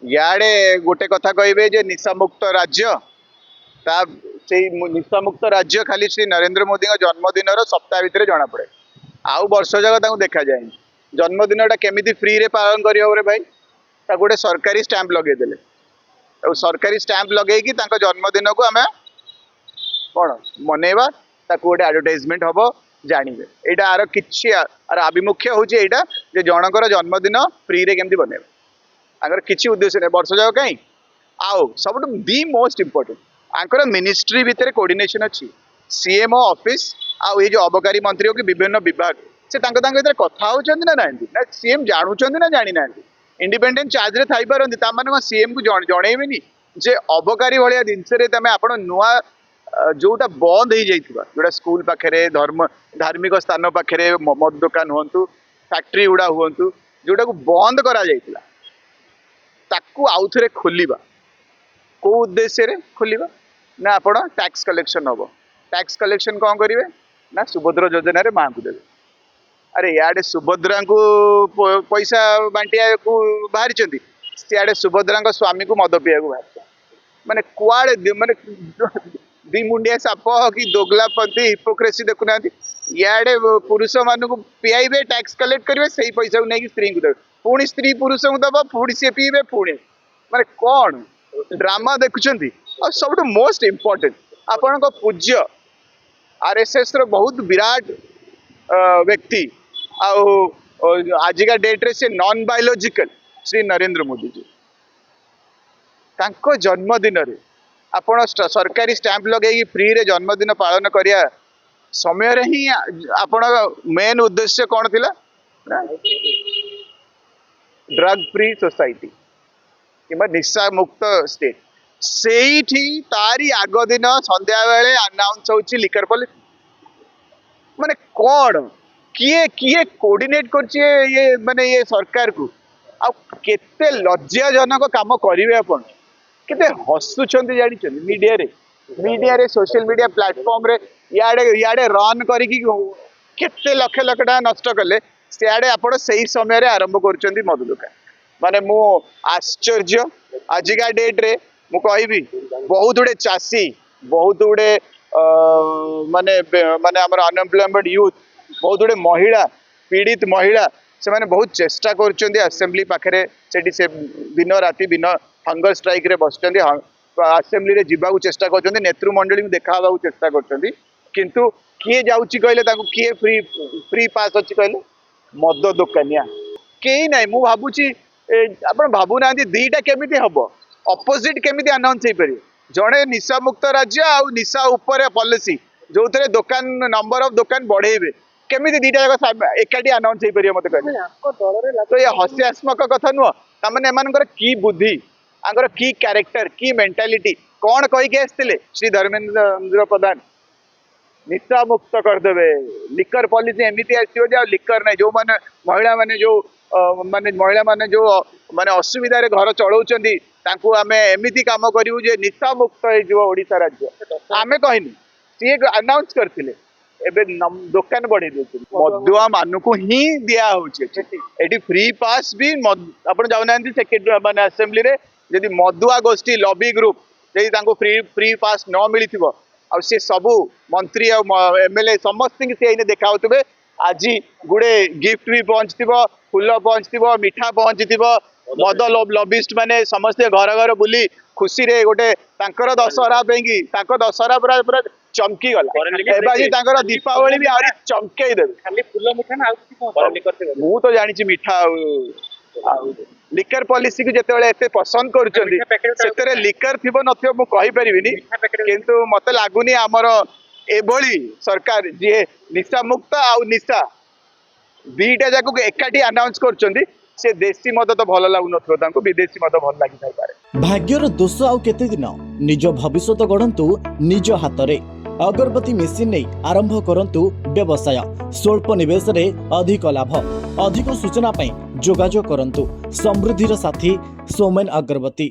याडे गोटे कथा कहे जे निशामुक्त राज्य ता से निशामुक्त राज्य खाली श्री नरेंद्र मोदी जन्मदिन सप्ताह भितर जना पड़े आउ वर्ष जगह देखा जाए जन्मदिन केमी फ्री रे पालन कर भाई गोटे सरकारी स्टाम्प लगेदेले सरकारी स्टाम्प लगे जन्मदिन को आम कौन मनवा गोटे एडवर्टाइजमेंट हम जानवे यहाँ आर कि आभिमुख्य हूँ जनकर जन्मदिन फ्री रे केमती बनवा आगर किसी उद्देश्य नहीं वर्ष जाक कहीं आउ सब the most important Anchor ministry भितर कोऑर्डिनेशन अच्छी सीएमओ ऑफिस आउ ये जो अबकारी मंत्री हो कि विभिन्न विभाग से भीतर कथा होती ना ना सीएम जानूँ ना जानी ना इंडिपेंडेंट चार्ज रे थी पारती सीएम को जनइबेनि जे अबकारी भाया जिनस आप नुआ जोटा बंद हो जाइए जोटा स्कूल पाखे धार्मिक स्थान पाखे मद दुकान हूँ फैक्ट्री गुड़ा हूँ जोटा को बंद करा जाइतिला ताकू आउ थे खोलिबा को उद्देश्य रे खोलिबा ना आपण टैक्स कलेक्शन हम टैक्स कलेक्शन कौन करेंगे ना सुभद्रा योजना रे माँ को देवे अरे याडे सुभद्रा को पैसा बांटिया को बाहरी सियाडे सुभद्रा स्वामी को मद पीया को बाहर माने कुआड़े माने दी मुंडिया साप कि दोगलापंथी हिपोक्रेसी देखुना याडे पुरुष मान को पियाइबे टैक्स कलेक्ट करेंगे से पैसा को नहीं स्त्री को देवे पुणी स्त्री पुरुष को दबा पुणी सी पीबे पुणी माने कौन ड्रामा देखुं और सब मोस्ट इम्पोर्टेंट आपण पूज्य आरएसएस रो बहुत विराट व्यक्ति आजिका डेट रे से नॉन बायोलॉजिकल श्री नरेंद्र मोदी जी तांको जन्मदिन रे आपण सरकारी स्टैंप लगे फ्री रे जन्मदिन पालन करिया समय रे ही आपण मेन उद्देश्य कौन थिला ड्रग फ्री सोसाइटी कि निशा मुक्त स्टेट से तारी आग दिन संध्या बेले अनाउंस होची लिकर पॉलिसी माने कौन किए किए कोऑर्डिनेट करछि ये माने ये सरकार को आ केते लज्जाजनक काम करिवे आपण केते हसुछंती जानि मीडिया रे सोशल मीडिया प्लेटफॉर्म रे याडे रन करी केते लक्ष लक्ष टाका नष्ट कले सियाडे आपण सही समय रे आरंभ करछंती मद दुकान माने मु आश्चर्य आजिका डेट रे मु कहबी बहुत गुड़े चाषी बहुत गुड़े माने माने हमर अनएम्प्लॉयमेंट यूथ बहुत गुड़े महिला पीड़ित महिला से माने बहुत चेष्टा करछंती असेंबली पाखरे सेठी से दिन राति बिना हंगर स्ट्राइक रे बसछंती असेंबली रे जीवा को चेष्टा करछंती नेतृमंडली को देखावा को चेष्टा करछंती किंतु किए जाउची कहले ताको किए फ्री फ्री पास अछि कहले मद दुकानिया केही नाही मु भाबुची आपण भाबु ना दीटा केमिति हबो अपोजिट केमिति अनाउंस हो जड़े निशा मुक्त राज्य आउ निशा उपर पॉलिसी जो थे दुकान नंबर ऑफ दुकान बढ़ेबे केमिति दीटा जगह एकाठी अनाउंस हो पारे मत कह तो ये हास्यात्मक कथा नुह तमें एमानकर की बुद्धि आंकर की कैरेक्टर की मेंटालिटी कौन कहीकि आसते श्री धर्मेंद्र प्रधान निशा मुक्त करदे लिकर पॉलिसी एमती आसो लिकर ना जो मैंने महिला माने जो माने महिला माने जो माने असुविधा रे घर चलाउछंती तांकू आमे एमिति काम करिवु जे निशा मुक्त हो ओडिशा राज्य आमे कहिनी सी अनाउंस करथिले एबे दुकान बढ़े देछे मदुआ मानकू ही दिया होचे एटी फ्री पास भी आपण जाउनांती सेक्रेटरी माने असेंबली रे यदि मदुआ गोष्ठी लॉबी ग्रुप यदि तांकू फ्री फ्री पास न मिलिथिबो आ से सबु मंत्री एमएलए समस्त से देखा होतबे आज गुड़े गिफ्ट भी पहुंचती फूल पहुंचती मिठा पहुंचती मद लॉबिस्ट माने समस्त घर घर बुली खुशी रे गोटे दशहरा दशहरा पूरा पूरा चमकी गला दीपावली भी आहरी चमकई देबे खाली फूल मिठा ना मु तो जानी मिठा लिकर पॉलिसी को जिते एते पसंद कर लिकर थी नथिबो मु कहि परिबिनी किंतु मते लागुनी हमर एभली सरकार जी निशा मुक्त आउ निशा दीटा जाक एकाठी अनाउंस कर से देशी मद तो भल लगुन विदेशी मद भल लगी पारे भाग्यर दोष आउ केते दिन निज भविष्य गढ़ंतु निज हाथ रे अगरबत्ती मेसिन नहीं आरंभ करंतु व्यवसाय स्वल्प निवेश रे अधिक लाभ अधिक सूचना पाई जोगाजोग करंतु समृद्धिर साथी सोमेन अगरबत्ती।